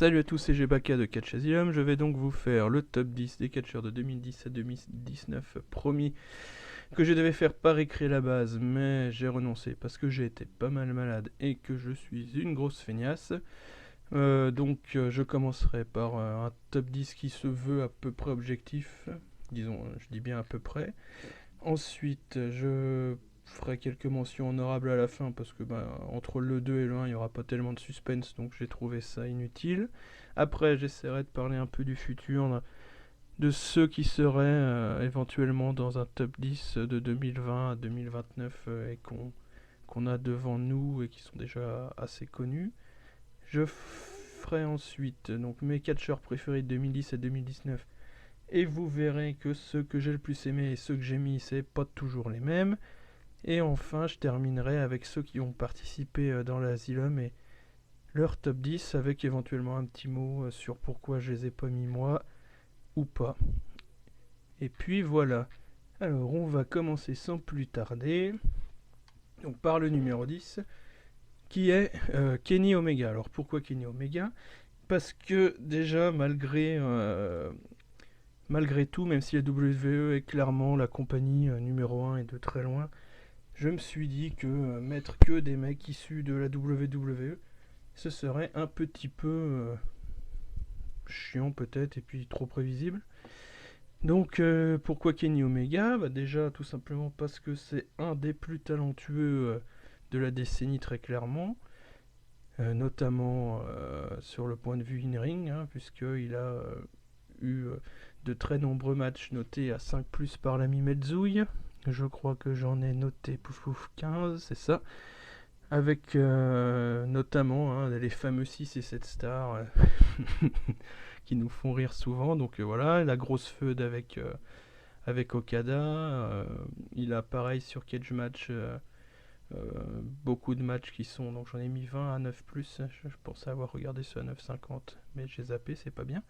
Salut à tous, c'est Gbaka de Catch Asylum. Je vais donc vous faire le top 10 des catcheurs de 2010 à 2019. Promis que je devais faire par écrit la base, mais j'ai renoncé parce que j'ai été pas mal malade et que je suis une grosse feignasse. Je commencerai par un top 10 qui se veut à peu près objectif. Disons, je dis bien à peu près. Ensuite, je ferai quelques mentions honorables à la fin parce que entre le 2 et le 1, il n'y aura pas tellement de suspense, donc j'ai trouvé ça inutile. Après, j'essaierai de parler un peu du futur, de ceux qui seraient éventuellement dans un top 10 de 2020 à 2029 et qu'on a devant nous et qui sont déjà assez connus. Je ferai ensuite donc mes catcheurs préférés de 2010 à 2019. Et vous verrez que ceux que j'ai le plus aimé et ceux que j'ai mis, c'est pas toujours les mêmes. Et enfin, je terminerai avec ceux qui ont participé dans l'Asylum et leur top 10 avec éventuellement un petit mot sur pourquoi je les ai pas mis moi ou pas. Et puis voilà. Alors, on va commencer sans plus tarder. Donc, par le numéro 10, qui est Kenny Omega. Alors, pourquoi Kenny Omega ? Parce que déjà, malgré tout, même si la WWE est clairement la compagnie numéro 1 et de très loin, je me suis dit que mettre que des mecs issus de la WWE, ce serait un petit peu chiant peut-être et puis trop prévisible. Donc pourquoi Kenny Omega ? Déjà tout simplement parce que c'est un des plus talentueux de la décennie très clairement, notamment sur le point de vue in-ring, puisqu'il a eu de très nombreux matchs notés à 5+, par l'ami Medzouille. Je crois que j'en ai noté 15, c'est ça. Avec notamment les fameux 6 et 7 stars qui nous font rire souvent. Donc voilà, la grosse feud avec Okada. Il a pareil sur Cage Match beaucoup de matchs qui sont. Donc j'en ai mis 20 à 9+. Je pensais avoir regardé ceux à 9,50, mais j'ai zappé, c'est pas bien.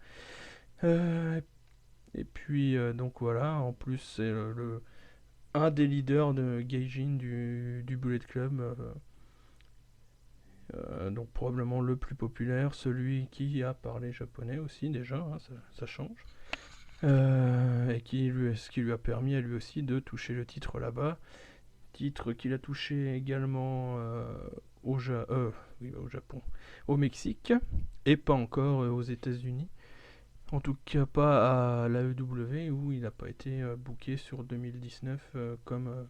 Et puis donc voilà, en plus c'est un des leaders de Gaijin du Bullet Club. Donc probablement le plus populaire, celui qui a parlé japonais aussi déjà, ça change. Et ce qui lui a permis à lui aussi de toucher le titre là-bas. Titre qu'il a touché également au Japon, au Mexique, et pas encore aux États-Unis. En tout cas pas à l'AEW où il n'a pas été booké sur 2019 comme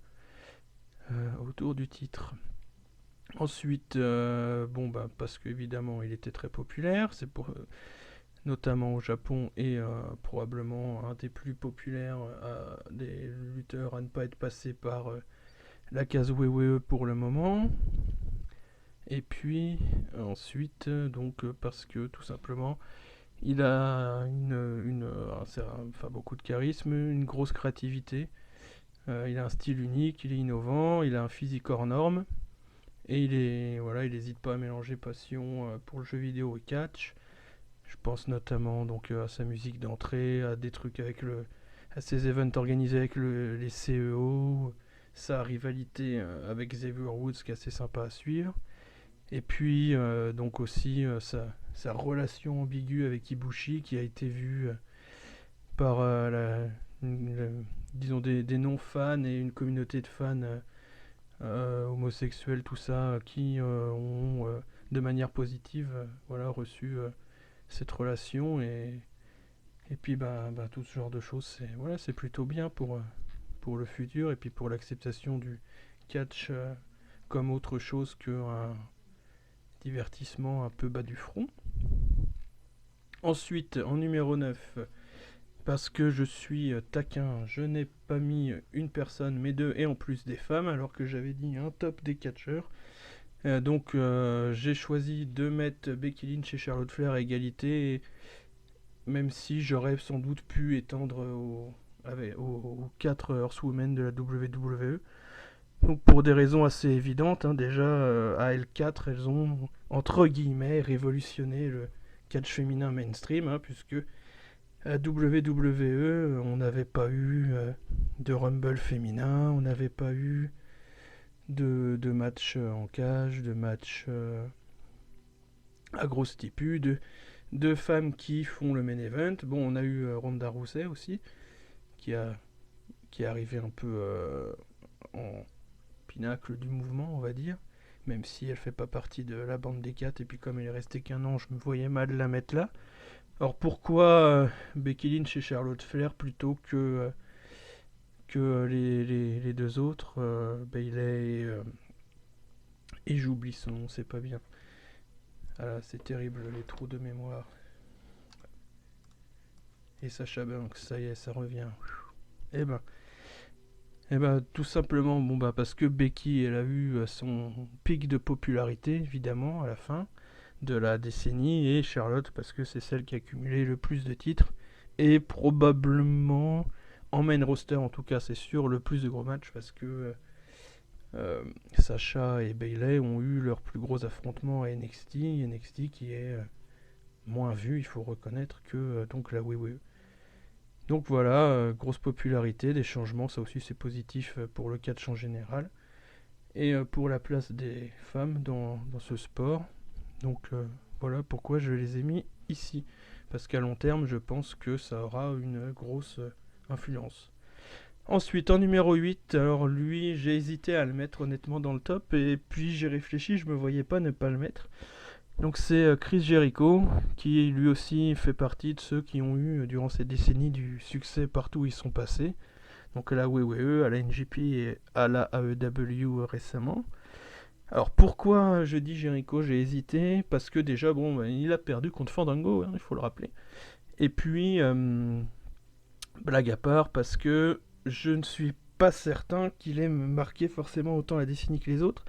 autour du titre. Ensuite, parce qu'évidemment il était très populaire, c'est pour notamment au Japon et probablement un des plus populaires des lutteurs à ne pas être passé par la case WWE pour le moment. Et puis ensuite, parce que tout simplement, il a beaucoup de charisme, une grosse créativité. Il a un style unique, il est innovant, il a un physique hors norme. Et il n'hésite pas à mélanger passion pour le jeu vidéo et catch. Je pense notamment à sa musique d'entrée, à des trucs à ses events organisés avec les CEO, sa rivalité avec Xavier Woods qui est assez sympa à suivre. Et puis aussi sa relation ambiguë avec Ibushi qui a été vue par disons des non-fans et une communauté de fans homosexuels, tout ça, qui ont de manière positive reçu cette relation et puis tout ce genre de choses, c'est plutôt bien pour le futur et puis pour l'acceptation du catch comme autre chose qu'un divertissement un peu bas du front. Ensuite, en numéro 9, parce que je suis taquin, je n'ai pas mis une personne mais deux et en plus des femmes alors que j'avais dit un top des catcheurs. J'ai choisi de mettre Becky Lynch et Charlotte Flair à égalité, même si j'aurais sans doute pu étendre aux 4 Horsewomen de la WWE. Donc pour des raisons assez évidentes, déjà à L4 elles ont entre guillemets révolutionné le catch féminin mainstream, puisque à WWE on n'avait pas eu de Rumble féminin, on n'avait pas eu de match en cage, de match à grosse stipu, deux femmes qui font le main event. Bon, on a eu Ronda Rousey aussi, qui est arrivée un peu en pinacle du mouvement, on va dire. Même si elle fait pas partie de la bande des 4, et puis comme elle est restée qu'un an, je me voyais mal la mettre là. Alors pourquoi Becky Lynch et Charlotte Flair plutôt que les deux autres, Bayley et j'oublie son nom, c'est pas bien. Ah là, c'est terrible les trous de mémoire. Et Sasha Banks, ça y est, ça revient. Eh ben, tout simplement, bon bah parce que Becky, elle a eu son pic de popularité, évidemment, à la fin de la décennie, et Charlotte parce que c'est celle qui a cumulé le plus de titres, et probablement, en main roster en tout cas, c'est sûr, le plus de gros matchs, parce que Sasha et Bayley ont eu leur plus gros affrontement à NXT qui est moins vu, il faut reconnaître, que donc la WWE. Donc voilà, grosse popularité, des changements, ça aussi c'est positif pour le catch en général. Et pour la place des femmes dans ce sport. Donc voilà pourquoi je les ai mis ici. Parce qu'à long terme, je pense que ça aura une grosse influence. Ensuite, en numéro 8, alors lui, j'ai hésité à le mettre honnêtement dans le top. Et puis j'ai réfléchi, je me voyais pas ne pas le mettre. Donc c'est Chris Jericho, qui lui aussi fait partie de ceux qui ont eu durant ces décennies du succès partout où ils sont passés. Donc à la WWE, à la NJP et à la AEW récemment. Alors pourquoi je dis Jericho, j'ai hésité, parce que déjà bon, il a perdu contre Fandango, il faut le rappeler. Et puis, blague à part, parce que je ne suis pas certain qu'il ait marqué forcément autant la décennie que les autres.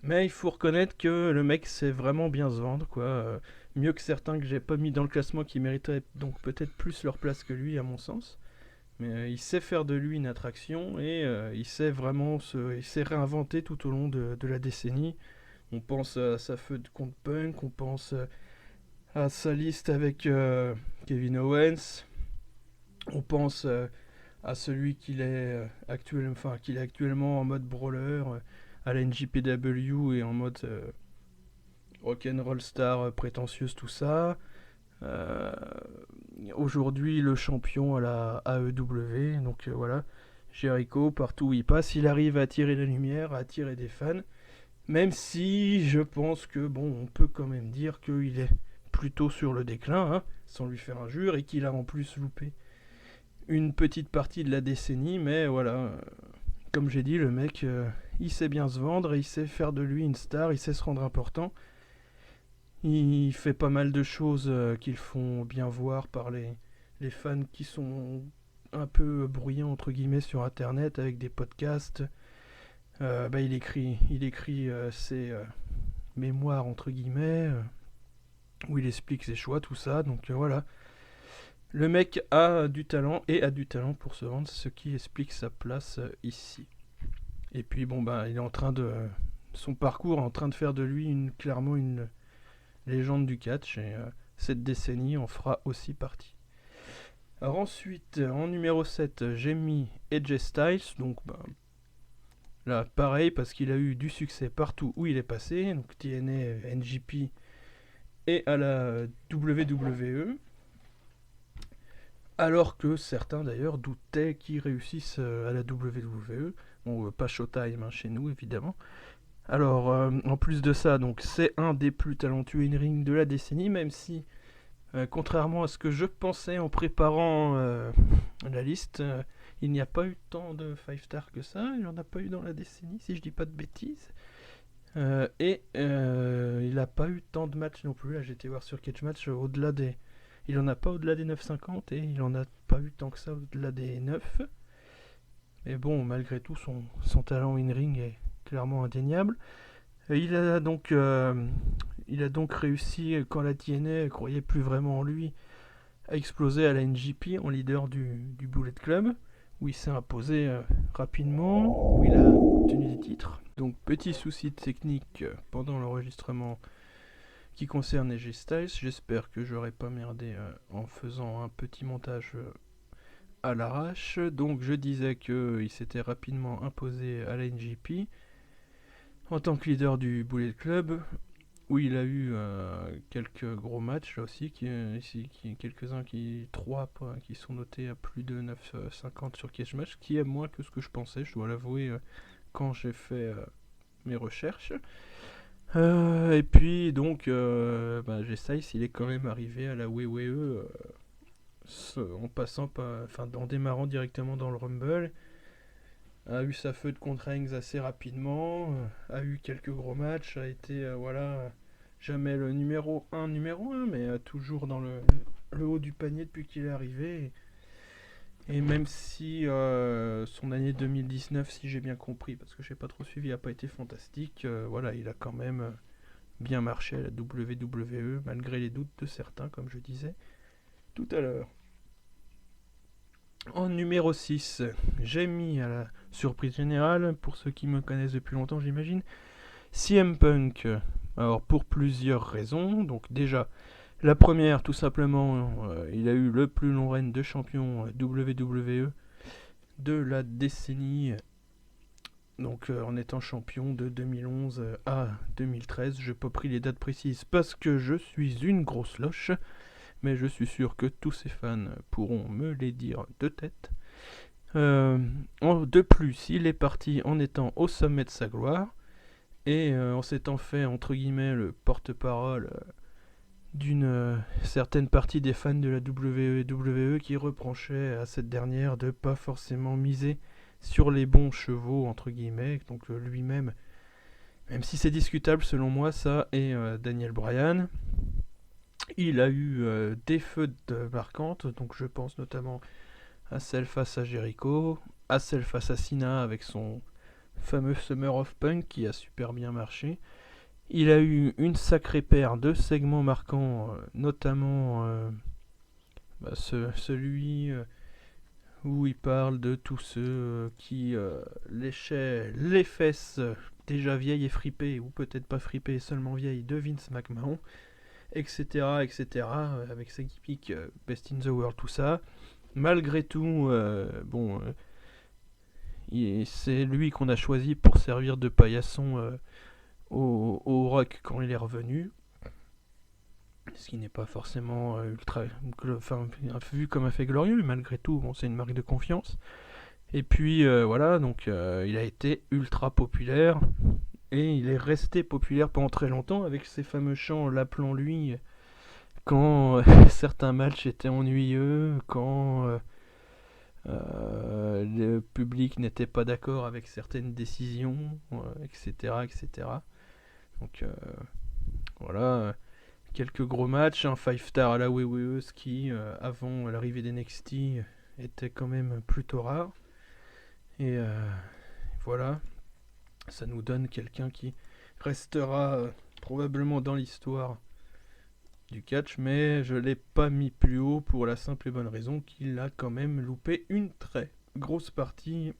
Mais il faut reconnaître que le mec sait vraiment bien se vendre, quoi. Mieux que certains que j'ai pas mis dans le classement qui mériteraient donc peut-être plus leur place que lui, à mon sens. Mais il sait faire de lui une attraction et il sait vraiment il s'est réinventé tout au long de la décennie. On pense à sa feud contre Punk, on pense à sa liste avec Kevin Owens, on pense à celui qu'il est, qu'il est actuellement en mode brawler à la NJPW et en mode rock'n'roll star prétentieuse, tout ça. Euh, Aujourd'hui, le champion à la AEW, donc voilà, Jericho, partout où il passe, il arrive à attirer la lumière, à attirer des fans. Même si je pense que, bon, on peut quand même dire qu'il est plutôt sur le déclin, hein, sans lui faire injure, et qu'il a en plus loupé une petite partie de la décennie, mais voilà, comme j'ai dit, le mec, il sait bien se vendre, il sait faire de lui une star, il sait se rendre important. Il fait pas mal de choses qu'il font bien voir par les fans qui sont un peu bruyants entre guillemets sur internet avec des podcasts. Il écrit ses mémoires entre guillemets où il explique ses choix, tout ça. Donc voilà. Le mec a du talent et a du talent pour se vendre, ce qui explique sa place ici. Et puis bon il est en train de son parcours est en train de faire de lui clairement une légende du catch et cette décennie en fera aussi partie. Alors ensuite, en numéro 7, j'ai mis AJ Styles, donc là pareil parce qu'il a eu du succès partout où il est passé, donc TNA, NJP et à la WWE, alors que certains d'ailleurs doutaient qu'il réussisse à la WWE, bon pas Showtime hein, chez nous évidemment. Alors en plus de ça, donc c'est un des plus talentueux in-ring de la décennie, même si contrairement à ce que je pensais en préparant la liste, il n'y a pas eu tant de 5 stars que ça, il n'y en a pas eu dans la décennie si je dis pas de bêtises. Et il n'a pas eu tant de matchs non plus, là j'ai été voir sur Catch Match au-delà des... Il en a pas au-delà des 9,50 et il en a pas eu tant que ça au-delà des 9. Mais bon, malgré tout, son talent in-ring est clairement indéniable. Il a donc réussi, quand la TNA croyait plus vraiment en lui, à exploser à la NJP en leader du Bullet Club, où il s'est imposé rapidement, où il a obtenu des titres. Donc petit souci technique pendant l'enregistrement qui concerne AJ Styles. J'espère que j'aurai pas merdé en faisant un petit montage à l'arrache. Donc je disais qu'il s'était rapidement imposé à la NJP en tant que leader du Bullet Club. où il a eu quelques gros matchs là aussi, quelques-uns qui sont notés à plus de 9,50 sur Cage Match, qui est moins que ce que je pensais, je dois l'avouer, quand j'ai fait mes recherches. Et puis donc, j'essaye s'il est quand même arrivé à la WWE en démarrant directement dans le Rumble, a eu sa feud contre Reigns assez rapidement, a eu quelques gros matchs, a été jamais le numéro 1, mais toujours dans le haut du panier depuis qu'il est arrivé. Et même si son année 2019, si j'ai bien compris, parce que je n'ai pas trop suivi, n'a pas été fantastique, il a quand même bien marché à la WWE, malgré les doutes de certains, comme je disais tout à l'heure. En numéro 6, j'ai mis à la surprise générale, pour ceux qui me connaissent depuis longtemps j'imagine, CM Punk. Alors pour plusieurs raisons, donc déjà, la première tout simplement, il a eu le plus long règne de champion WWE de la décennie, donc en étant champion de 2011 à 2013. Je n'ai pas pris les dates précises parce que je suis une grosse loche, mais je suis sûr que tous ces fans pourront me les dire de tête. De plus, il est parti en étant au sommet de sa gloire et en s'étant fait entre guillemets le porte-parole d'une certaine partie des fans de la WWE qui reprochaient à cette dernière de pas forcément miser sur les bons chevaux entre guillemets, donc lui-même, même si c'est discutable selon moi ça, et Daniel Bryan. Il a eu des feuds marquantes, donc je pense notamment à celle face à Jericho, à celle face à Cena avec son fameux Summer of Punk qui a super bien marché. Il a eu une sacrée paire de segments marquants, notamment celui où il parle de tous ceux qui léchaient les fesses déjà vieilles et fripées, ou peut-être pas fripées, seulement vieilles, de Vince McMahon, etc., avec sa gimmick Best in the World, tout ça. Malgré tout, c'est lui qu'on a choisi pour servir de paillasson au Rock quand il est revenu. Ce qui n'est pas forcément vu comme un fait glorieux, mais malgré tout, c'est une marque de confiance. Et puis il a été ultra populaire. Et il est resté populaire pendant très longtemps avec ses fameux chants l'appelons-lui quand certains matchs étaient ennuyeux, quand le public n'était pas d'accord avec certaines décisions, etc. Donc quelques gros matchs, un 5-star à la WWE, ce qui, avant l'arrivée d'NXT, était quand même plutôt rare. Et voilà, ça nous donne quelqu'un qui restera probablement dans l'histoire du catch, mais je l'ai pas mis plus haut pour la simple et bonne raison qu'il a quand même loupé une très grosse partie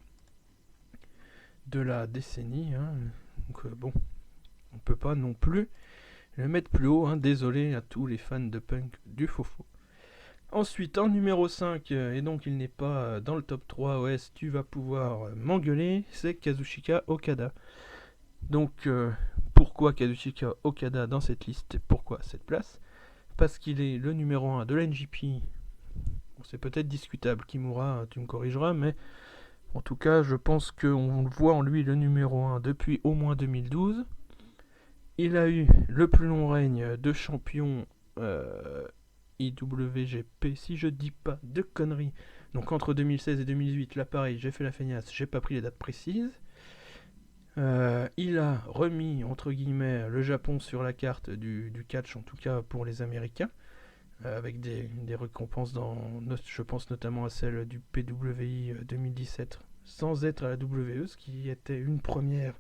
de la décennie. Donc on peut pas non plus le mettre plus haut, désolé à tous les fans de punk du faux-faux. Ensuite, en numéro 5, et donc il n'est pas dans le top 3, tu vas pouvoir m'engueuler, c'est Kazuchika Okada. Donc, pourquoi Kazuchika Okada dans cette liste et pourquoi cette place ? Parce qu'il est le numéro 1 de la NJP. C'est peut-être discutable, Kimura, tu me corrigeras, mais en tout cas, je pense qu'on voit en lui le numéro 1 depuis au moins 2012. Il a eu le plus long règne de champion IWGP, si je dis pas de conneries. Donc entre 2016 et 2018, là pareil, j'ai fait la feignasse, j'ai pas pris les dates précises. Il a remis, entre guillemets, le Japon sur la carte du catch, en tout cas pour les Américains, avec des récompenses je pense notamment à celle du PWI 2017, sans être à la WWE, ce qui était une première,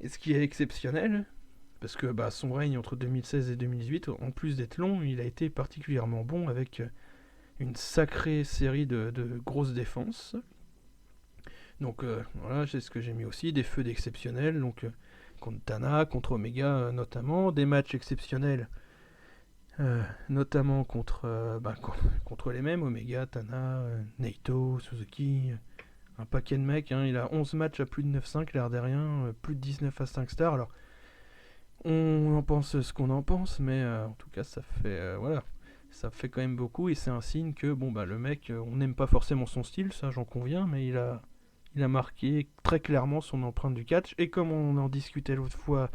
et ce qui est exceptionnel, parce que son règne entre 2016 et 2018, en plus d'être long, il a été particulièrement bon, avec une sacrée série de grosses défenses. Donc voilà, c'est ce que j'ai mis aussi, des feux exceptionnels, donc contre Tana, contre Omega notamment, des matchs exceptionnels, notamment contre les mêmes, Omega, Tana, Naito, Suzuki, un paquet de mecs, il a 11 matchs à plus de 9,5, l'air de rien, plus de 19 à 5 stars. Alors On en pense ce qu'on en pense, mais en tout cas, ça fait voilà, ça fait quand même beaucoup et c'est un signe que bon bah le mec, on n'aime pas forcément son style, ça j'en conviens, mais il a marqué très clairement son empreinte du catch et comme on en discutait l'autre fois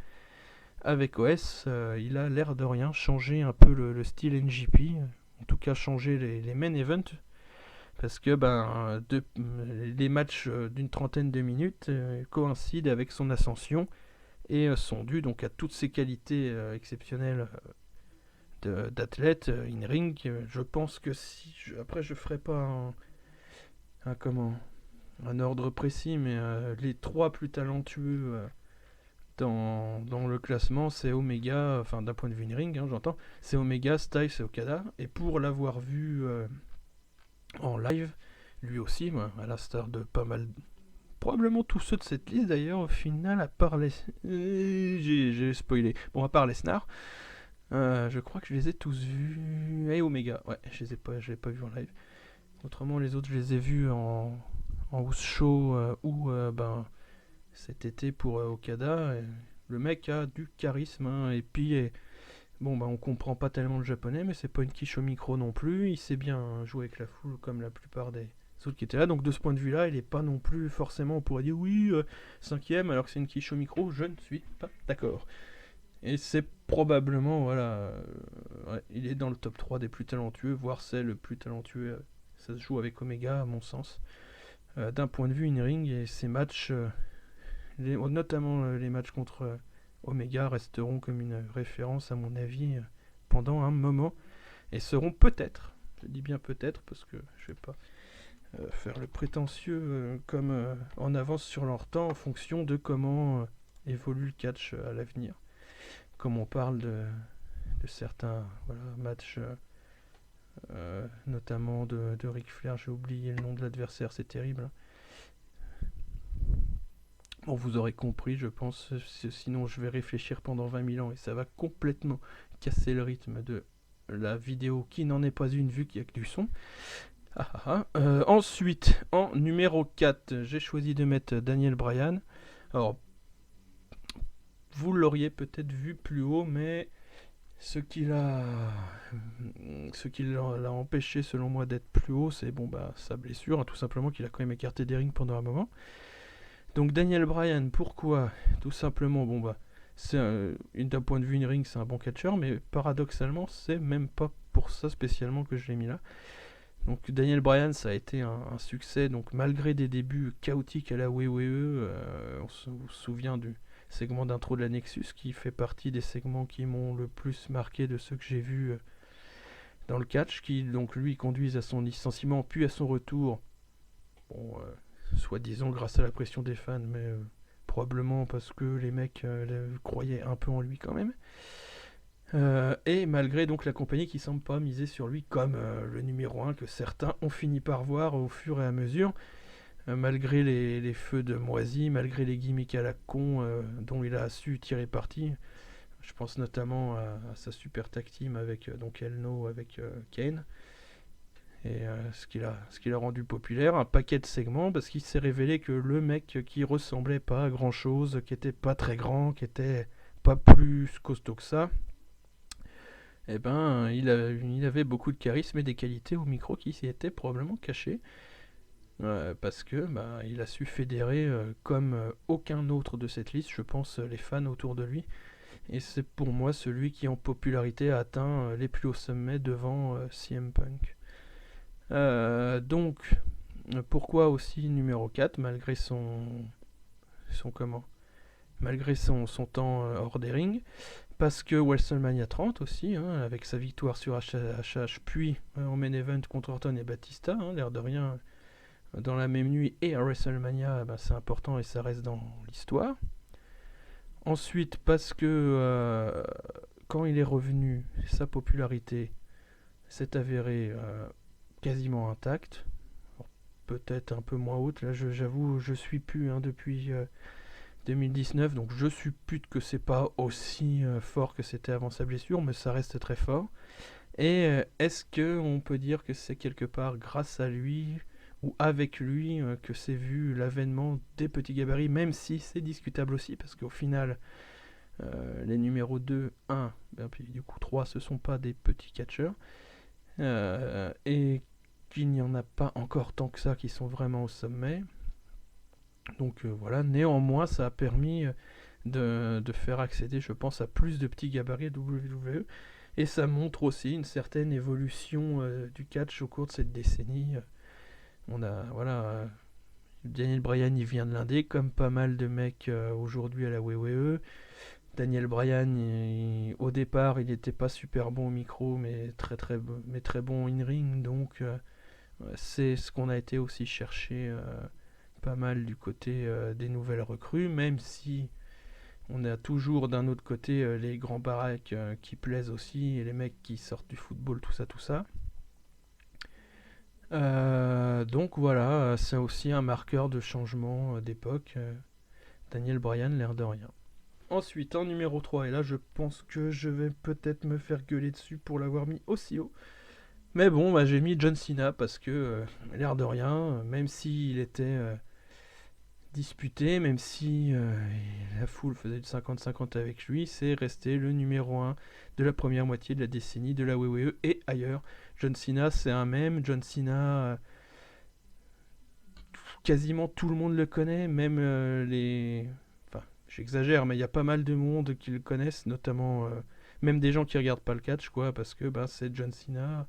avec OS, il a l'air de rien changé un peu le style NJP, en tout cas changer les main events parce que les matchs d'une trentaine de minutes coïncident avec son ascension et sont dus donc à toutes ses qualités exceptionnelles d'athlète in-ring. Je pense que si après je ferai pas un ordre précis, mais les trois plus talentueux dans le classement, c'est Omega, enfin d'un point de vue in-ring, hein, j'entends, c'est Omega, Styles et Okada. Et pour l'avoir vu en live, lui aussi, à l'instar de pas mal, probablement tous ceux de cette liste d'ailleurs, au final, à part les. J'ai spoilé. Bon, à part les Snars, je crois que je les ai tous vus. Et Omega, ouais, je les ai pas vus en live. Autrement, les autres, je les ai vus en house show ou cet été pour Okada. Et le mec a du charisme, hein, et puis bon, on comprend pas tellement le japonais, mais c'est pas une quiche au micro non plus. Il sait bien jouer avec la foule comme la plupart des autres qui étaient là. Donc de ce point de vue-là, il est pas non plus forcément, on pourrait dire oui, cinquième, alors que c'est une quiche au micro. Je ne suis pas d'accord. Et c'est probablement, voilà, ouais, il est dans le top 3 des plus talentueux, voire c'est le plus talentueux. Ça se joue avec Omega, à mon sens, d'un point de vue in-ring. Et ces matchs, notamment les matchs contre Omega, resteront comme une référence, à mon avis, pendant un moment. Et seront peut-être, je dis bien peut-être, parce que je vais pas faire le prétentieux comme en avance sur leur temps en fonction de comment évolue le catch à l'avenir. Comme on parle de certains matchs, notamment de Ric Flair, j'ai oublié le nom de l'adversaire, c'est terrible. Hein. Bon, vous aurez compris, je pense, sinon je vais réfléchir pendant 20 000 ans et ça va complètement casser le rythme de la vidéo qui n'en est pas une vue qu'il n'y a que du son. Ensuite, en numéro 4, j'ai choisi de mettre Daniel Bryan. Alors, vous l'auriez peut-être vu plus haut, mais ce qui l'a empêché, selon moi, d'être plus haut, c'est sa blessure, hein, tout simplement qu'il a quand même écarté des rings pendant un moment. Donc Daniel Bryan, pourquoi? Tout simplement, d'un point de vue in-ring, c'est un bon catcheur, mais paradoxalement, c'est même pas pour ça spécialement que je l'ai mis là. Donc Daniel Bryan, ça a été un succès, donc malgré des débuts chaotiques à la WWE, on se souvient du segment d'intro de la Nexus, qui fait partie des segments qui m'ont le plus marqué de ceux que j'ai vus dans le catch, qui donc lui conduisent à son licenciement, puis à son retour, soi-disant grâce à la pression des fans, mais probablement parce que les mecs croyaient un peu en lui quand même. Et malgré donc la compagnie qui semble pas miser sur lui comme le numéro 1 que certains ont fini par voir au fur et à mesure, malgré les feux de moisi, malgré les gimmicks à la con dont il a su tirer parti. Je pense notamment à sa super tag team avec donc Elno avec Kane. Et ce qui l'a rendu populaire, un paquet de segments, parce qu'il s'est révélé que le mec qui ressemblait pas à grand chose, qui était pas très grand, qui était pas plus costaud que ça, il avait beaucoup de charisme et des qualités au micro qui s'y étaient probablement cachées. Parce que il a su fédérer comme aucun autre de cette liste, je pense, les fans autour de lui. Et c'est pour moi celui qui en popularité a atteint les plus hauts sommets devant CM Punk. Donc, pourquoi aussi numéro 4, malgré malgré son temps hors des rings? Parce que WrestleMania 30 aussi, hein, avec sa victoire sur HH, puis en main event contre Orton et Batista, hein, l'air de rien, dans la même nuit et à WrestleMania, c'est important et ça reste dans l'histoire. Ensuite, parce que quand il est revenu, sa popularité s'est avérée quasiment intacte. Peut-être un peu moins haute. Là, j'avoue, je suis plus depuis 2019, donc je suppute que c'est pas aussi fort que c'était avant sa blessure, mais ça reste très fort. Et est-ce que on peut dire que c'est quelque part grâce à lui ou avec lui que s'est vu l'avènement des petits gabarits, même si c'est discutable aussi, parce qu'au final, Les numéros 2, 1, puis du coup 3, ce sont pas des petits catcheurs. Et qu'il n'y en a pas encore tant que ça qui sont vraiment au sommet. Donc voilà, néanmoins, ça a permis de faire accéder, je pense, à plus de petits gabarits WWE. Et ça montre aussi une certaine évolution du catch au cours de cette décennie. On a, voilà, Daniel Bryan, il vient de l'Indé, comme pas mal de mecs aujourd'hui à la WWE. Daniel Bryan, au départ, il n'était pas super bon au micro, mais très bon in-ring. Donc, c'est ce qu'on a été aussi chercher pas mal du côté des nouvelles recrues, même si on a toujours d'un autre côté les grands baraques qui plaisent aussi, et les mecs qui sortent du football, tout ça, tout ça. Donc voilà, c'est aussi un marqueur de changement d'époque. Daniel Bryan, l'air de rien. Ensuite, en numéro 3, et là je pense que je vais peut-être me faire gueuler dessus pour l'avoir mis aussi haut. Mais bon, bah, j'ai mis John Cena parce que, l'air de rien, même s'il était disputé, même si la foule faisait du 50-50 avec lui, c'est resté le numéro 1 de la première moitié de la décennie de la WWE et ailleurs. John Cena, c'est un mème. John Cena, quasiment tout le monde le connaît, même les... Enfin, j'exagère, mais il y a pas mal de monde qui le connaissent, notamment même des gens qui regardent pas le catch, quoi, parce que bah, c'est John Cena.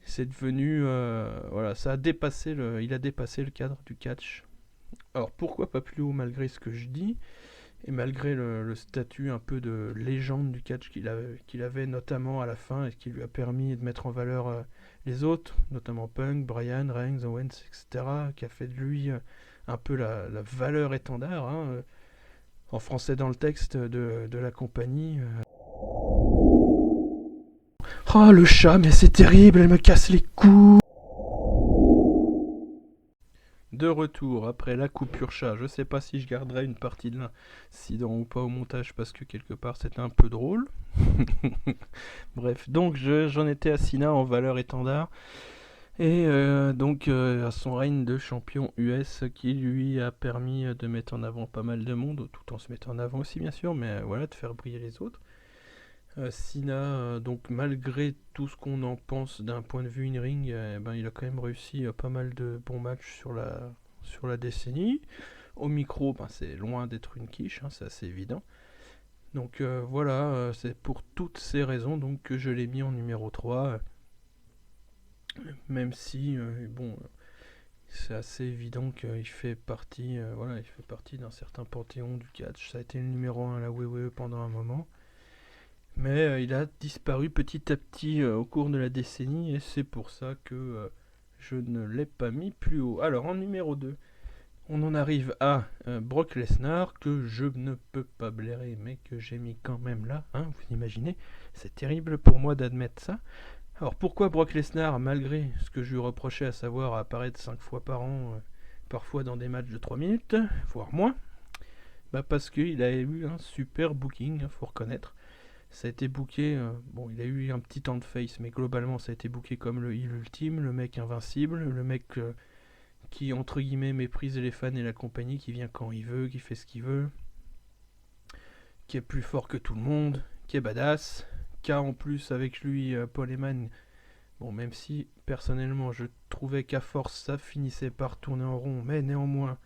C'est devenu... voilà, ça a dépassé il a dépassé le cadre du catch. Alors pourquoi pas plus haut malgré ce que je dis, et malgré le statut un peu de légende du catch qu'il avait notamment à la fin, et qui lui a permis de mettre en valeur les autres, notamment Punk, Bryan, Reigns, Owens, etc., qui a fait de lui un peu la valeur étendard, hein, en français dans le texte de la compagnie. Oh le chat, mais c'est terrible, elle me casse les couilles. De retour après la coupure chat, je sais pas si je garderai une partie de l'incident ou pas au montage parce que quelque part c'était un peu drôle. Bref, donc j'en étais à Cena en valeur étendard et donc à son règne de champion US qui lui a permis de mettre en avant pas mal de monde, tout en se mettant en avant aussi bien sûr, mais voilà, de faire briller les autres. Cena, donc malgré tout ce qu'on en pense d'un point de vue in-ring, ben, il a quand même réussi pas mal de bons matchs sur la décennie. Au micro, ben, c'est loin d'être une quiche, hein, c'est assez évident. Donc voilà, c'est pour toutes ces raisons donc, que je l'ai mis en numéro 3. Même si, bon, c'est assez évident qu'il fait partie, voilà, il fait partie d'un certain panthéon du catch. Ça a été le numéro 1 à la WWE pendant un moment. Mais il a disparu petit à petit au cours de la décennie et c'est pour ça que je ne l'ai pas mis plus haut. Alors en numéro 2, on en arrive à Brock Lesnar que je ne peux pas blairer mais que j'ai mis quand même là, hein, vous imaginez, c'est terrible pour moi d'admettre ça. Alors pourquoi Brock Lesnar, malgré ce que je lui reprochais à savoir apparaître 5 fois par an, parfois dans des matchs de 3 minutes, voire moins, bah parce qu'il a eu un super booking, faut reconnaître. Ça a été booké, bon, il a eu un petit temps de face, mais globalement, ça a été booké comme le heel ultime, le mec invincible, le mec qui, entre guillemets, méprise les fans et la compagnie, qui vient quand il veut, qui fait ce qu'il veut, qui est plus fort que tout le monde, qui est badass, qui a en plus avec lui Paul Heyman. Bon, même si personnellement je trouvais qu'à force ça finissait par tourner en rond, mais néanmoins,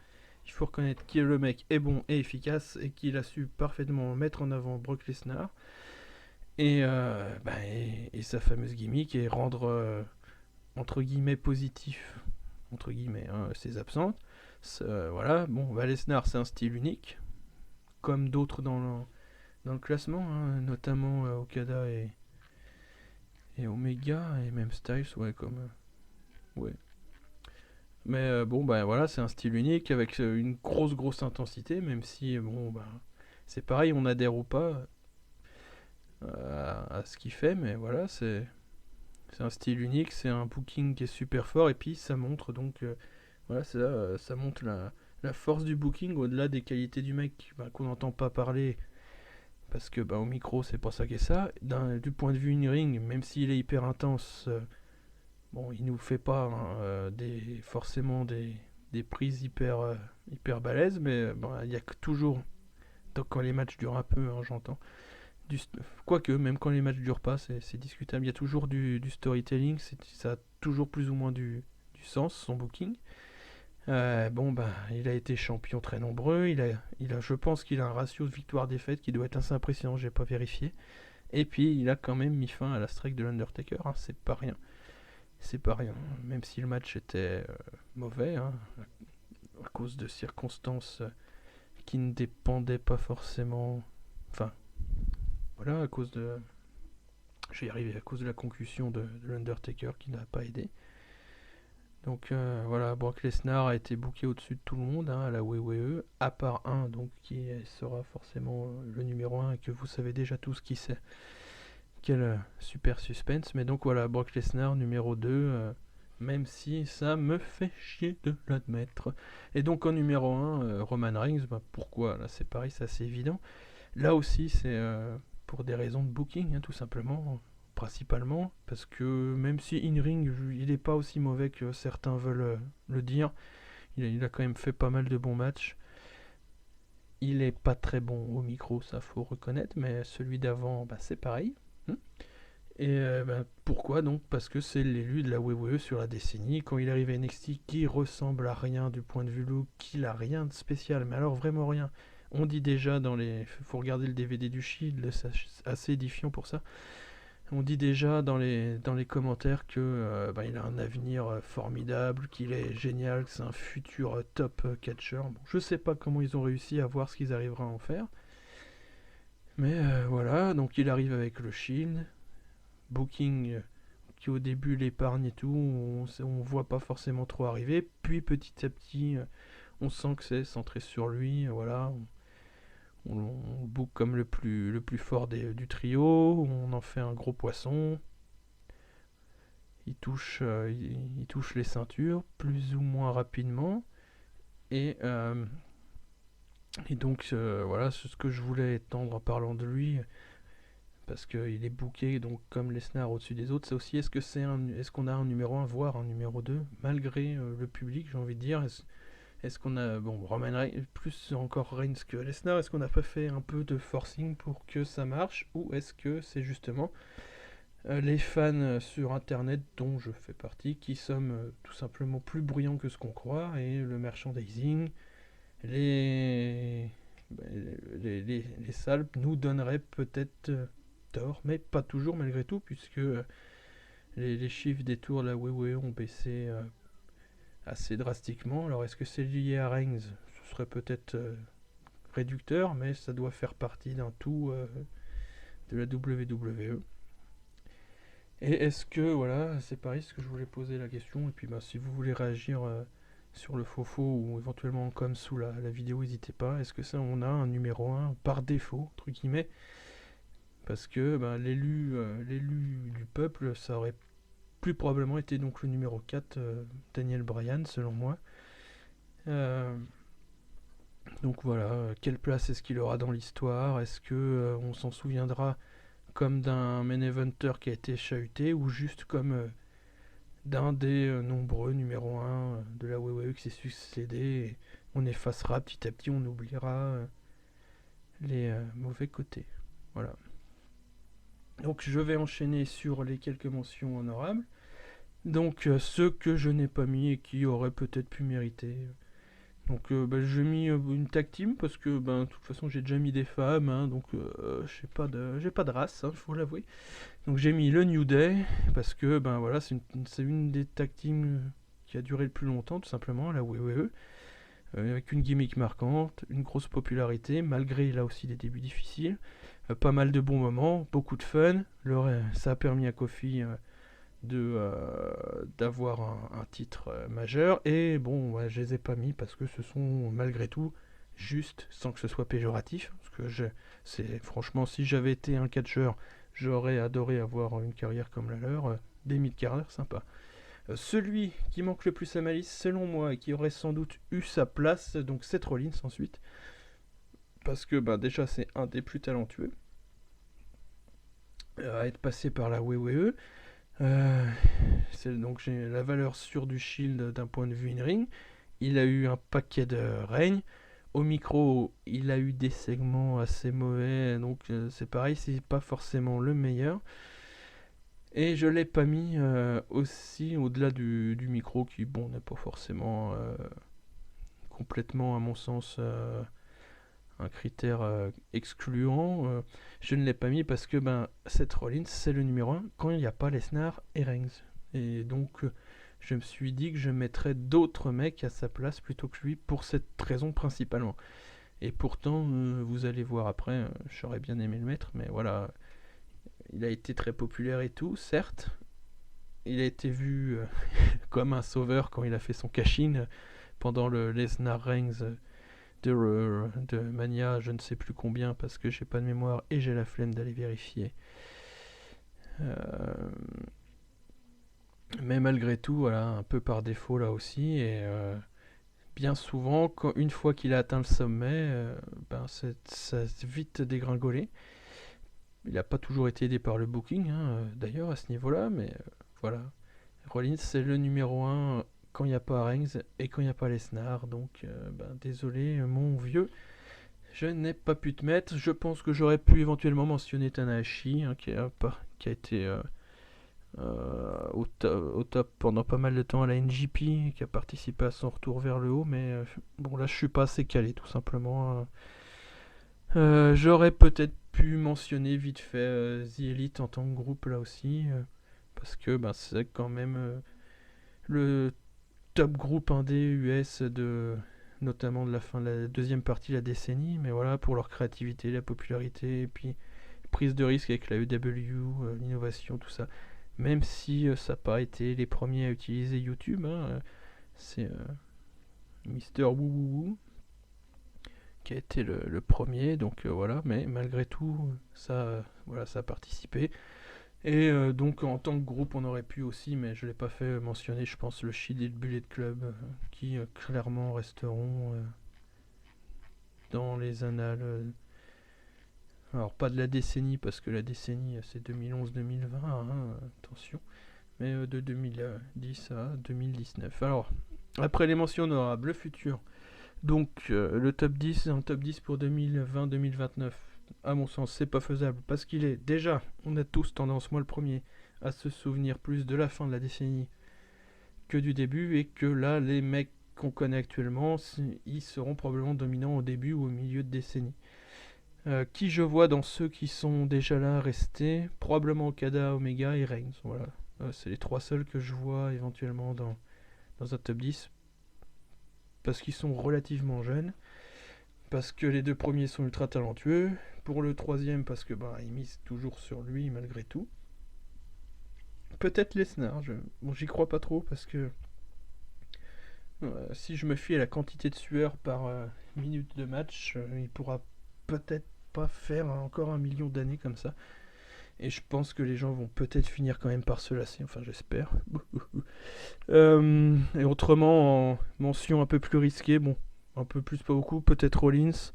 il faut reconnaître que le mec est bon et efficace et qu'il a su parfaitement mettre en avant Brock Lesnar. Et sa fameuse gimmick et rendre entre guillemets positif entre guillemets hein, ses absentes. Voilà, bon, Lesnar c'est un style unique, comme d'autres dans le classement, hein, notamment Okada et Omega et même Styles, ouais, comme ouais. Mais bon, bah voilà, c'est un style unique avec une grosse intensité, même si bon, bah c'est pareil, on adhère ou pas à ce qu'il fait, mais voilà, c'est un style unique, c'est un booking qui est super fort, et puis ça montre donc, voilà, c'est là, ça montre la force du booking au-delà des qualités du mec bah, qu'on n'entend pas parler, parce que bah, au micro c'est pas ça qu'est ça. Du point de vue in-ring, même s'il est hyper intense, bon, il nous fait pas hein, forcément des prises hyper balèzes, mais il y a toujours quand les matchs durent un peu, hein, j'entends. Quoique, même quand les matchs durent pas, c'est discutable. Il y a toujours du storytelling, ça a toujours plus ou moins du sens, son booking. Bon, bah, il a été champion très nombreux. Je pense qu'il a un ratio de victoire-défaite qui doit être assez impressionnant, j'ai pas vérifié. Et puis, il a quand même mis fin à la streak de l'Undertaker, hein, c'est pas rien. C'est pas rien, même si le match était mauvais, hein, à cause de circonstances qui ne dépendaient pas forcément. Enfin, voilà, à cause de. Je vais y arriver, à cause de la concussion de l'Undertaker qui n'a pas aidé. Donc voilà, Brock Lesnar a été booké au-dessus de tout le monde, hein, à la WWE, à part un, donc qui sera forcément le numéro 1 et que vous savez déjà tous qui c'est. Quel super suspense. Mais donc voilà, Brock Lesnar numéro 2, même si ça me fait chier de l'admettre. Et donc en numéro 1, Roman Reigns, bah, pourquoi? Là c'est pareil, c'est assez évident. Là aussi c'est pour des raisons de booking, hein, tout simplement, principalement, parce que même si in-ring il n'est pas aussi mauvais que certains veulent le dire, il a quand même fait pas mal de bons matchs. Il est pas très bon au micro, ça faut reconnaître, mais celui d'avant, bah, c'est pareil. Et pourquoi donc? Parce que c'est l'élu de la WWE sur la décennie. Quand il arrive à NXT, qui ressemble à rien du point de vue look, qu'il a rien de spécial, mais alors vraiment rien. On dit déjà dans les. Faut regarder le DVD du Shield, c'est assez édifiant pour ça. On dit déjà dans les commentaires que il a un avenir formidable, qu'il est génial, que c'est un futur top catcher. Bon, je sais pas comment ils ont réussi à voir ce qu'ils arriveraient à en faire. Mais voilà, donc il arrive avec le Shield. Booking qui au début l'épargne et tout, on voit pas forcément trop arriver. Puis petit à petit, on sent que c'est centré sur lui. Voilà, on le book comme le plus fort du trio. On en fait un gros poisson. Il touche les ceintures plus ou moins rapidement. Et, donc voilà, c'est ce que je voulais étendre en parlant de lui. Parce qu'il est booké donc comme Lesnar au-dessus des autres. C'est aussi est-ce qu'on a un numéro 1 voire un numéro 2 malgré le public, j'ai envie de dire. Est-ce qu'on a Roman Reigns, plus encore Reigns que Lesnar, est-ce qu'on n'a pas fait un peu de forcing pour que ça marche, ou est-ce que c'est justement les fans sur internet dont je fais partie qui sommes tout simplement plus bruyants que ce qu'on croit, et le merchandising, les les salles nous donneraient peut-être tort, mais pas toujours malgré tout, puisque les chiffres des tours de la WWE ont baissé assez drastiquement. Alors est-ce que c'est lié à Reigns? Ce serait peut-être réducteur, mais ça doit faire partie d'un tout de la WWE. Et est-ce que, voilà, c'est pareil, ce que je voulais poser la question, et puis si vous voulez réagir sur le faux ou éventuellement comme sous la vidéo, n'hésitez pas. Est-ce que ça, on a un numéro 1 par défaut, entre guillemets? Parce que l'élu du peuple, ça aurait plus probablement été donc le numéro 4, Daniel Bryan, selon moi. Donc voilà, quelle place est-ce qu'il aura dans l'histoire? Est-ce que on s'en souviendra comme d'un main eventer qui a été chahuté, ou juste comme d'un des nombreux numéro 1 de la WWE qui s'est succédé, et on effacera petit à petit, on oubliera les mauvais côtés. Voilà. Donc je vais enchaîner sur les quelques mentions honorables. Donc ceux que je n'ai pas mis et qui auraient peut-être pu mériter. Donc j'ai mis une tag team parce que de toute façon j'ai déjà mis des femmes, hein, donc j'ai pas de race, il faut l'avouer. Donc j'ai mis le New Day parce que voilà, c'est une des tag teams qui a duré le plus longtemps, tout simplement, la WWE, avec une gimmick marquante, une grosse popularité, malgré là aussi des débuts difficiles, pas mal de bons moments, beaucoup de fun. Ça a permis à Kofi d'avoir un titre majeur, et je les ai pas mis parce que ce sont malgré tout juste, sans que ce soit péjoratif, parce que franchement, si j'avais été un catcheur, j'aurais adoré avoir une carrière comme la leur, des mid-carders sympas. Celui qui manque le plus à ma liste, selon moi, et qui aurait sans doute eu sa place, donc Seth Rollins ensuite, parce que déjà c'est un des plus talentueux à être passé par la WWE. Donc j'ai la valeur sûre du Shield d'un point de vue in-ring. Il a eu un paquet de règnes. au micro, il a eu des segments assez mauvais, donc c'est pareil, c'est pas forcément le meilleur. Et je l'ai pas mis aussi au-delà du micro, qui bon n'est pas forcément complètement, à mon sens, un critère excluant. Je ne l'ai pas mis parce que Seth Rollins, c'est le numéro 1 quand il n'y a pas Lesnar et Reigns. Et donc, je me suis dit que je mettrais d'autres mecs à sa place plutôt que lui pour cette raison principalement. Et pourtant, vous allez voir après, j'aurais bien aimé le mettre, mais voilà, il a été très populaire et tout, certes. Il a été vu comme un sauveur quand il a fait son cash-in pendant le Lesnar Reigns de Mania, je ne sais plus combien parce que j'ai pas de mémoire et j'ai la flemme d'aller vérifier. Mais malgré tout, voilà, un peu par défaut là aussi. Et bien souvent, une fois qu'il a atteint le sommet, ça a vite dégringolé. Il n'a pas toujours été aidé par le booking, d'ailleurs, à ce niveau-là, mais voilà. Rollins, c'est le numéro 1 quand il n'y a pas Reigns et quand il n'y a pas Lesnar. Donc, désolé, mon vieux, je n'ai pas pu te mettre. Je pense que j'aurais pu éventuellement mentionner Tanahashi, qui a été au top pendant pas mal de temps à la NJP, qui a participé à son retour vers le haut. Mais bon, là, je suis pas assez calé, tout simplement. J'aurais peut-être pu mentionner vite fait The Elite en tant que groupe, là aussi. Parce que c'est quand même le top groupe indé US notamment de la fin de la deuxième partie de la décennie, mais voilà, pour leur créativité, la popularité, et puis prise de risque avec la EW, l'innovation, tout ça. Même si ça n'a pas été les premiers à utiliser YouTube, c'est Mister Woo Woo Woo qui a été le premier, donc voilà, mais malgré tout, ça a participé. Et donc en tant que groupe, on aurait pu aussi, mais je ne l'ai pas fait mentionner, je pense, le Shield et le Bullet Club, qui clairement resteront dans les annales. Alors pas de la décennie, parce que la décennie c'est 2011-2020, attention, mais de 2010 à 2019. Alors, après les mentions honorables, le futur. Donc le top 10, un top 10 pour 2020-2029. À mon sens, c'est pas faisable parce qu'il est déjà, on a tous tendance, moi le premier, à se souvenir plus de la fin de la décennie que du début, et que là, les mecs qu'on connaît actuellement, ils seront probablement dominants au début ou au milieu de décennie. Qui je vois dans ceux qui sont déjà là restés, probablement Okada, Omega et Reigns. Voilà, c'est les trois seuls que je vois éventuellement dans un top 10 parce qu'ils sont relativement jeunes. Parce que les deux premiers sont ultra talentueux. Pour le troisième, parce que ils misent toujours sur lui malgré tout. Peut-être Lesnar. J'y crois pas trop parce que si je me fie à la quantité de sueur par minute de match, il pourra peut-être pas faire encore 1 million d'années comme ça. Et je pense que les gens vont peut-être finir quand même par se lasser. Enfin, j'espère. Et autrement, en mention un peu plus risquée, un peu plus, pas beaucoup, peut-être Rollins.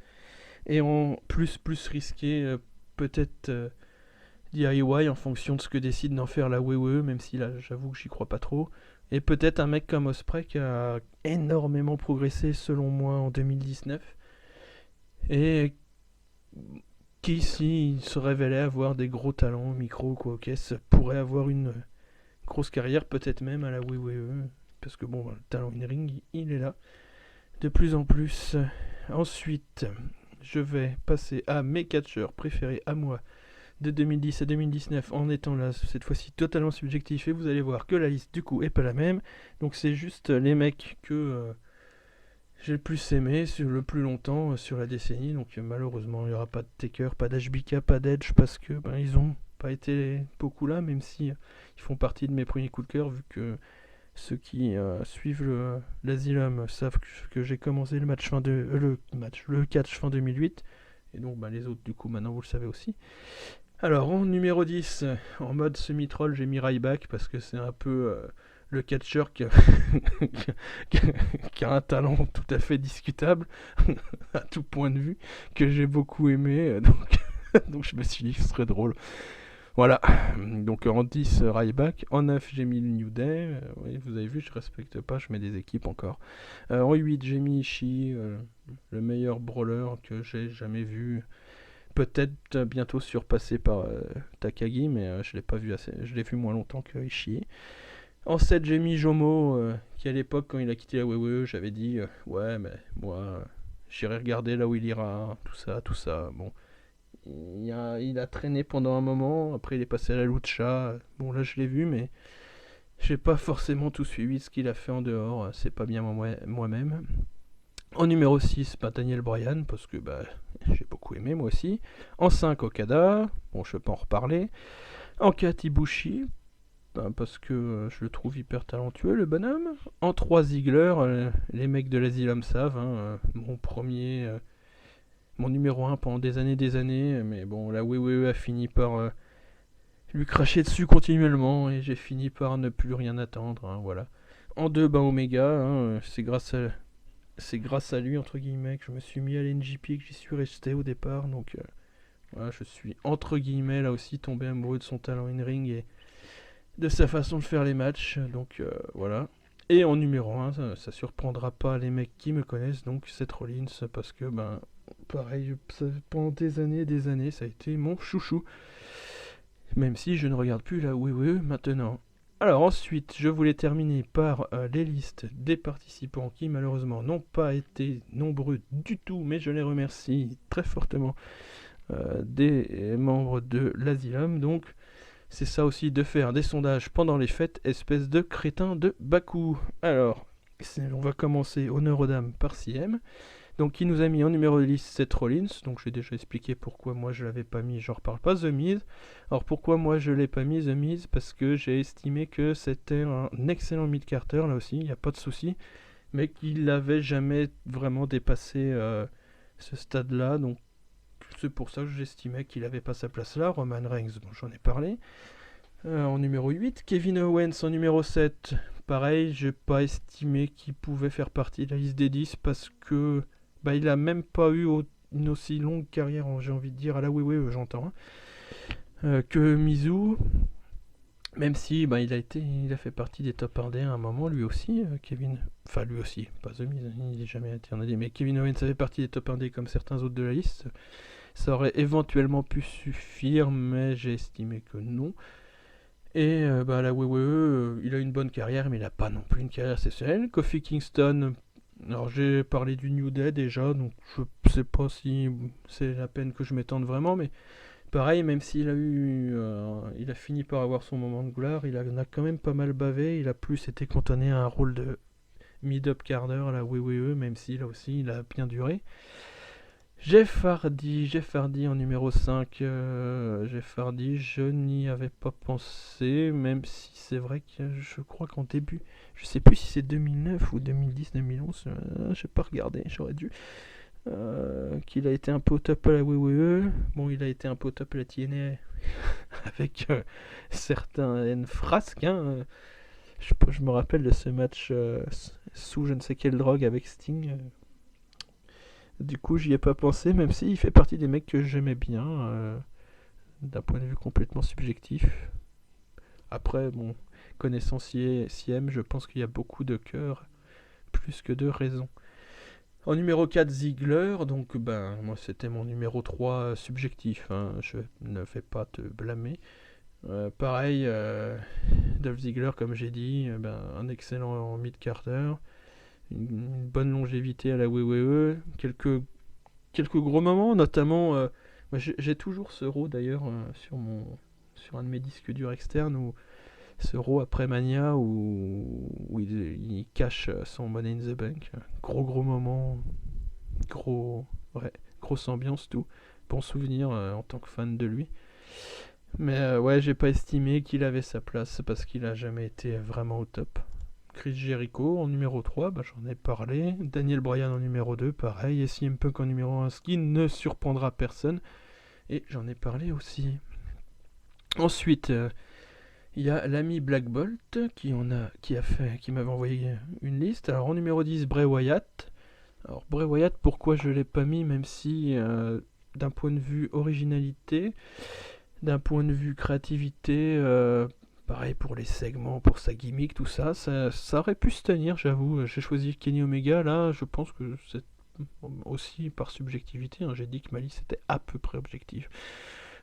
Et en plus risqué, peut-être DIY en fonction de ce que décide d'en faire la WWE, même si là, j'avoue que j'y crois pas trop. Et peut-être un mec comme Ospreay qui a énormément progressé, selon moi, en 2019. Et qui, s'il se révélait avoir des gros talents, micro, quoi, caisse, pourrait avoir une grosse carrière, peut-être même à la WWE. Parce que le talent in-ring, il est là. De plus en plus. Ensuite, je vais passer à mes catcheurs préférés à moi de 2010 à 2019, en étant là cette fois-ci totalement subjectif, et vous allez voir que la liste du coup est pas la même. Donc c'est juste les mecs que j'ai le plus aimé sur le plus longtemps sur la décennie. Donc malheureusement il n'y aura pas de Taker, pas d'HBK, pas d'Edge, parce que ils ont pas été beaucoup là, même si ils font partie de mes premiers coups de cœur, vu que ceux qui suivent l'Asylum savent que j'ai commencé le catch fin 2008. Et donc les autres, du coup, maintenant vous le savez aussi. Alors, en numéro 10, en mode semi-troll, j'ai mis Ryback, parce que c'est un peu le catcheur qui a un talent tout à fait discutable, à tout point de vue, que j'ai beaucoup aimé. Donc je me suis dit que ce serait drôle. Voilà, donc en 10 Ryback, en 9 j'ai mis le New Day, oui, vous avez vu je respecte pas, je mets des équipes encore. En 8 j'ai mis Ishii, le meilleur brawler que j'ai jamais vu, peut-être bientôt surpassé par Takagi, mais je l'ai pas vu assez, je l'ai vu moins longtemps que Ishii. En 7 j'ai mis Jomo, qui à l'époque quand il a quitté la WWE j'avais dit ouais mais moi j'irai regarder là où il ira, tout ça, bon. Il a traîné pendant un moment, après il est passé à la lucha. Bon, là je l'ai vu, mais j'ai pas forcément tout suivi ce qu'il a fait en dehors. C'est pas bien moi-même. En numéro 6, Daniel Bryan, parce que j'ai beaucoup aimé moi aussi. En 5, Okada, bon, je peux pas en reparler. En 4, Ibushi, parce que je le trouve hyper talentueux, le bonhomme. En 3, Ziggler, les mecs de l'Asylum savent, mon premier. Mon numéro 1 pendant des années, mais bon, la WWE a fini par lui cracher dessus continuellement et j'ai fini par ne plus rien attendre, voilà. En 2, Omega, c'est grâce à lui, entre guillemets, que je me suis mis à l'NJP, que j'y suis resté au départ, donc voilà, je suis, entre guillemets, là aussi tombé amoureux de son talent in-ring et de sa façon de faire les matchs, donc voilà. Et en numéro 1, ça surprendra pas les mecs qui me connaissent, donc Seth Rollins, parce que, pareil, pendant des années, ça a été mon chouchou. Même si je ne regarde plus la WWE maintenant. Alors ensuite, je voulais terminer par les listes des participants qui malheureusement n'ont pas été nombreux du tout, mais je les remercie très fortement des membres de l'Asylum. Donc c'est ça aussi de faire des sondages pendant les fêtes, espèce de crétin de Bakou. Alors, on va commencer honneur aux dames par CM. Donc qui nous a mis en numéro de liste Seth Rollins. Donc j'ai déjà expliqué pourquoi moi je l'avais pas mis, j'en reparle pas. The Miz. Alors pourquoi moi je l'ai pas mis The Miz? Parce que j'ai estimé que c'était un excellent mid-carter, là aussi, il n'y a pas de souci. Mais qu'il n'avait jamais vraiment dépassé ce stade-là. Donc c'est pour ça que j'estimais qu'il n'avait pas sa place là. Roman Reigns, bon, j'en ai parlé. En numéro 8, Kevin Owens en numéro 7. Pareil, j'ai pas estimé qu'il pouvait faire partie de la liste des 10 parce que il a même pas eu une aussi longue carrière, j'ai envie de dire, à la WWE, j'entends, que Mizu. Même si il a fait partie des top 1D à un moment, lui aussi, Kevin. Enfin, lui aussi, pas The Miz, il n'est jamais été en AD, mais Kevin Owens fait partie des top 1D comme certains autres de la liste. Ça aurait éventuellement pu suffire, mais j'ai estimé que non. Et la WWE, il a une bonne carrière, mais il n'a pas non plus une carrière exceptionnelle. Kofi Kingston, alors j'ai parlé du New Day déjà, donc je sais pas si c'est la peine que je m'étende vraiment, mais pareil, même s'il il a fini par avoir son moment de gloire, il en a quand même pas mal bavé, il a plus été cantonné à un rôle de mid-up carder à la WWE, même si là aussi il a bien duré. Jeff Hardy en numéro 5. Jeff Hardy, je n'y avais pas pensé, même si c'est vrai que je crois qu'en début, je sais plus si c'est 2009 ou 2010, 2011, j'ai pas regardé, j'aurais dû. Qu'il a été un peu au top à la WWE. Bon, il a été un peu au top à la TNA avec certains frasques. Je me rappelle de ce match sous je ne sais quelle drogue avec Sting. Du coup, j'y ai pas pensé, même s'il fait partie des mecs que j'aimais bien, d'un point de vue complètement subjectif. Après, bon, connaissant CM, je pense qu'il y a beaucoup de cœur, plus que de raison. En numéro 4, Ziggler, donc moi c'était mon numéro 3 subjectif, je ne vais pas te blâmer. Pareil, Dolph Ziggler, comme j'ai dit, un excellent mid-carter, une bonne longévité à la WWE, quelques gros moments, notamment, j'ai toujours ce Raw d'ailleurs sur un de mes disques durs externes, où ce Raw après Mania où il cache son Money in the Bank. Gros moment, grosse ambiance, tout. Bon souvenir en tant que fan de lui. Mais ouais, j'ai pas estimé qu'il avait sa place parce qu'il a jamais été vraiment au top. Chris Jericho en numéro 3, j'en ai parlé. Daniel Bryan en numéro 2, pareil. Et CM Punk en numéro 1, ce qui ne surprendra personne. Et j'en ai parlé aussi. Ensuite, il y a l'ami Black Bolt qui m'avait envoyé une liste. Alors en numéro 10, Bray Wyatt. Alors Bray Wyatt, pourquoi je l'ai pas mis, même si d'un point de vue originalité, D'un point de vue créativité, pareil pour les segments, pour sa gimmick, tout ça, ça aurait pu se tenir, j'avoue. J'ai choisi Kenny Omega, là, je pense que c'est aussi par subjectivité, hein. J'ai dit que Malice était à peu près objectif.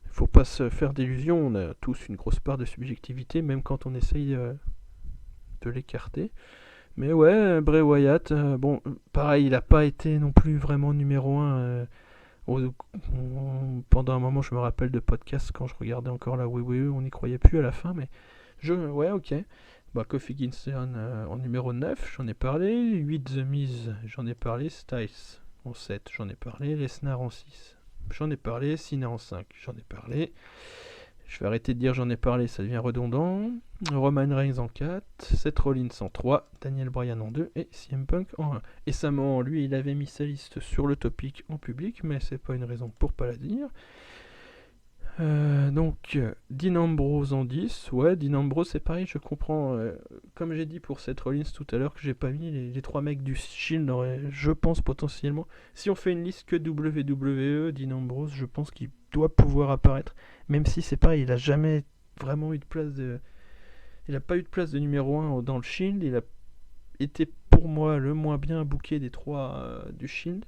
Il faut pas se faire d'illusions, on a tous une grosse part de subjectivité, même quand on essaye de l'écarter. Mais ouais, Bray Wyatt, bon, pareil, il a pas été non plus vraiment numéro 1. Pendant un moment, je me rappelle de podcasts quand je regardais encore la WWE, on n'y croyait plus à la fin, mais ouais, ok. Bah, Kofi Kingston en numéro 9, j'en ai parlé. 8, The Miz, j'en ai parlé. Styles en 7, j'en ai parlé. Lesnar en 6, j'en ai parlé. Cena en 5, j'en ai parlé. Je vais arrêter de dire j'en ai parlé, ça devient redondant. Roman Reigns en 4, Seth Rollins en 3, Daniel Bryan en 2 et CM Punk en 1. Et Samoan, lui, il avait mis sa liste sur le topic en public, mais c'est pas une raison pour pas la dire. Donc, Dean Ambrose en 10. Ouais, Dean Ambrose, c'est pareil, je comprends. Comme j'ai dit pour Seth Rollins tout à l'heure, que j'ai pas mis les 3 mecs du Shield, je pense potentiellement. Si on fait une liste que WWE, Dean Ambrose, je pense qu'il doit pouvoir apparaître. Même si c'est pareil, il a jamais vraiment eu de place de. Il a pas eu de place de numéro 1 dans le Shield. Il a été pour moi le moins bien booké des 3 du Shield.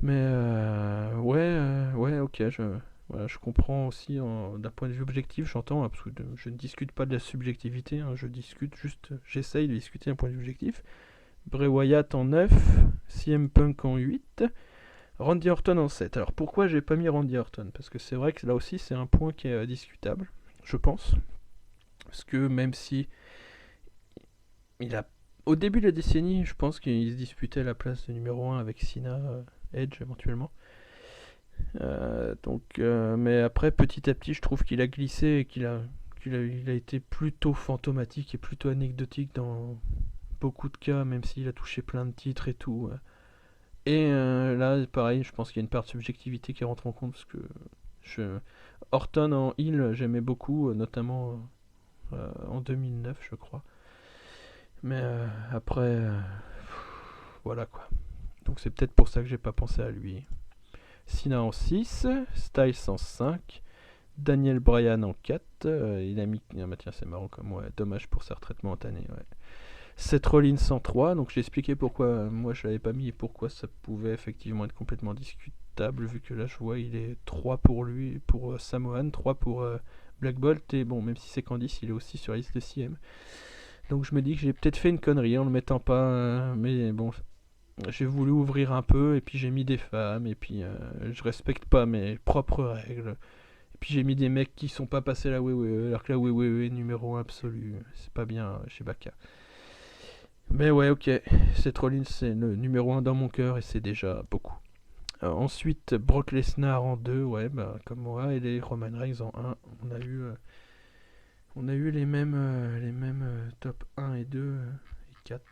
Mais ouais, ok, voilà, je comprends aussi d'un point de vue objectif, j'entends, parce que je ne discute pas de la subjectivité, hein, j'essaye de discuter d'un point de vue objectif. Bray Wyatt en 9, CM Punk en 8, Randy Orton en 7. Alors pourquoi j'ai pas mis Randy Orton? Parce que c'est vrai que là aussi c'est un point qui est discutable, je pense. Parce que même si au début de la décennie, je pense qu'il se disputait la place de numéro 1 avec Cena, Edge éventuellement. Mais après, petit à petit, je trouve qu'il a glissé et qu'il a été plutôt fantomatique et plutôt anecdotique dans beaucoup de cas, même s'il a touché plein de titres et tout. Et là, pareil, je pense qu'il y a une part de subjectivité qui rentre en compte parce que Orton en heel, j'aimais beaucoup, notamment en 2009, je crois. Mais après, voilà quoi. Donc c'est peut-être pour ça que j'ai pas pensé à lui. Cena en 6, Styles en 5, Daniel Bryan en 4, il a mis. Ah bah tiens, c'est marrant comme ouais, dommage pour sa retraite momentanée. Ouais. Seth Rollins en 3, donc j'ai expliqué pourquoi moi je l'avais pas mis et pourquoi ça pouvait effectivement être complètement discutable, vu que là je vois il est 3 pour lui, pour Samoan, 3 pour Black Bolt, et bon, même si c'est Candice, il est aussi sur la liste de CM. Donc je me dis que j'ai peut-être fait une connerie en le mettant pas, mais bon, j'ai voulu ouvrir un peu, et puis j'ai mis des femmes, et puis je respecte pas mes propres règles. Et puis j'ai mis des mecs qui sont pas passés la WWE, alors que la WWE est numéro 1 absolu. C'est pas bien chez Baka. Mais ouais, ok. Seth Rollins, c'est le numéro 1 dans mon cœur, et c'est déjà beaucoup. Ensuite, Brock Lesnar en 2, ouais, bah, comme moi, et les Roman Reigns en 1. On a eu les mêmes top 1 et 2 et 4.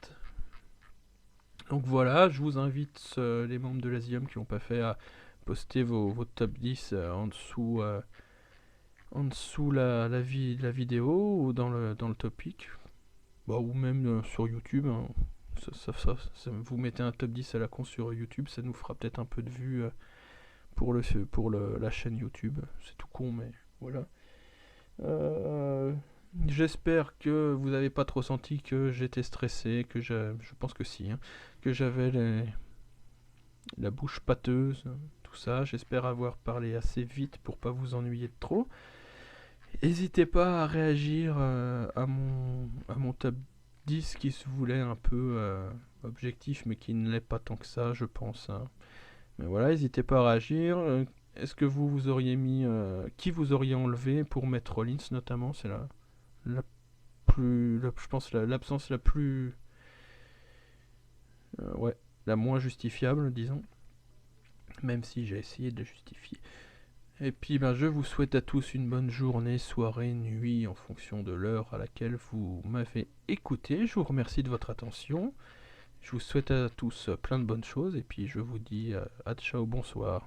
Donc voilà, je vous invite, les membres de l'Asium qui n'ont pas fait, à poster vos top 10 en dessous la vidéo ou dans le topic. Bah, ou même sur YouTube. Hein. Vous mettez un top 10 à la con sur YouTube, ça nous fera peut-être un peu de vues pour la chaîne YouTube. C'est tout con, mais voilà. J'espère que vous n'avez pas trop senti que j'étais stressé, que je pense que si, hein, que j'avais la bouche pâteuse, tout ça. J'espère avoir parlé assez vite pour pas vous ennuyer de trop. N'hésitez pas à réagir à mon top 10 qui se voulait un peu objectif, mais qui ne l'est pas tant que ça, je pense. Hein. Mais voilà, n'hésitez pas à réagir. Est-ce que vous auriez mis... qui vous auriez enlevé pour mettre Rollins, notamment? C'est je pense l'absence la plus... ouais, la moins justifiable, disons. Même si j'ai essayé de la justifier. Et puis je vous souhaite à tous une bonne journée, soirée, nuit, en fonction de l'heure à laquelle vous m'avez écouté. Je vous remercie de votre attention. Je vous souhaite à tous plein de bonnes choses, et puis je vous dis à ciao, bonsoir.